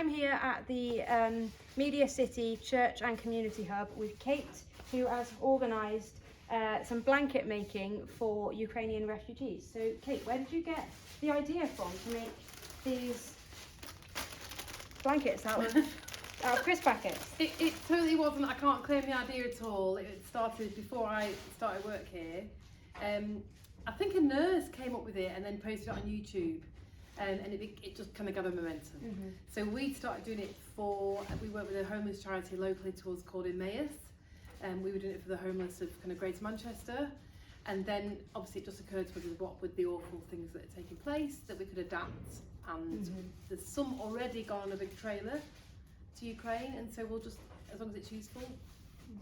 I'm here at the MediaCity Church and Community Hub with Kate, who has organised some blanket making for Ukrainian refugees. So Kate, where did you get the idea from to make these blankets out of crisp packets? It totally wasn't, I can't claim the idea at all. It started before I started work here. I think a nurse came up with it and then posted it on YouTube. And it just kind of gathered momentum. Mm-hmm. So we started doing it we work with a homeless charity locally to us called Emmaus. We were doing it for the homeless of kind of Greater Manchester. And then obviously it just occurred to us what with the awful things that are taking place that we could adapt. And there's some already gone on a big trailer to Ukraine, and so we'll just, as long as it's useful.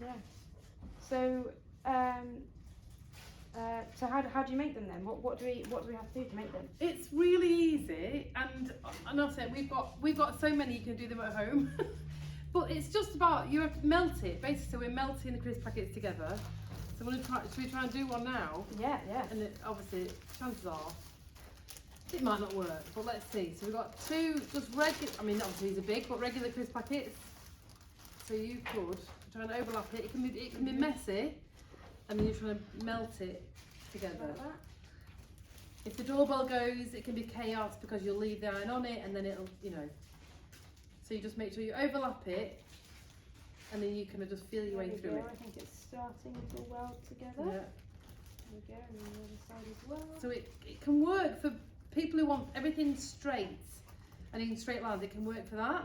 Yes. So so how do you make them then? What do we have to do to make them? It's really easy, and I'll say we've got so many you can do them at home. But it's just about, you have to melt it basically. So we're melting the crisp packets together. So should we try and do one now? Yeah. And obviously chances are it might not work, but let's see. So we've got two just regular, I mean obviously these are big, but regular crisp packets. So you could try and overlap it. It can be messy. And then you're trying to melt it together. Like that. If the doorbell goes, it can be chaos because you'll leave the iron on it and then it'll, So you just make sure you overlap it and then you kind of just feel your way through it. I think it's starting to weld together. Yeah. There we go, and then the other side as well. So it can work for people who want everything straight and in straight lines. It can work for that,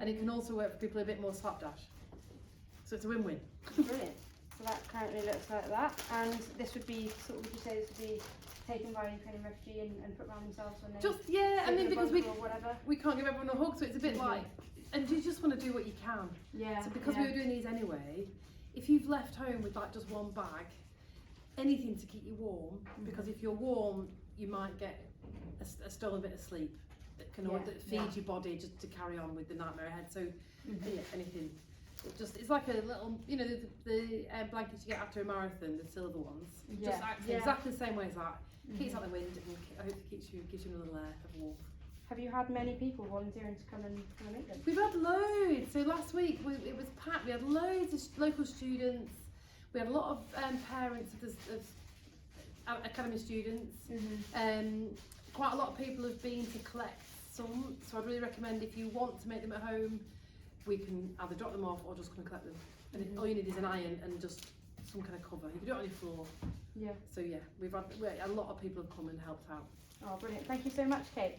and it can also work for people who are a bit more slapdash. So it's a win-win. Brilliant. So that currently looks like that, and this would be would you say this would be taken by a Ukrainian refugee and put around themselves when they I mean, because whatever. we can't give everyone a hug, so it's a bit like, and you just want to do what you can. Yeah. So because we were doing these anyway, if you've left home with like just one bag, anything to keep you warm, because if you're warm, you might get a stolen bit of sleep that feeds your body just to carry on with the nightmare ahead. So anything. It's like a little, the blankets you get after a marathon, the silver ones. Just acts exactly the same way as that. Keeps out the wind and I hope it gives you another layer of warmth. Have you had many people volunteering to come and make them? We've had loads. So last week it was packed. We had loads of local students. We had a lot of parents of academy students. Quite a lot of people have been to collect some. So I'd really recommend, if you want to make them at home, we can either drop them off or just come and collect them. And all you need is an iron and just some kind of cover. You can do it on your floor. Yeah. So yeah, we've had a lot of people have come and helped out. Oh, brilliant. Thank you so much, Kate.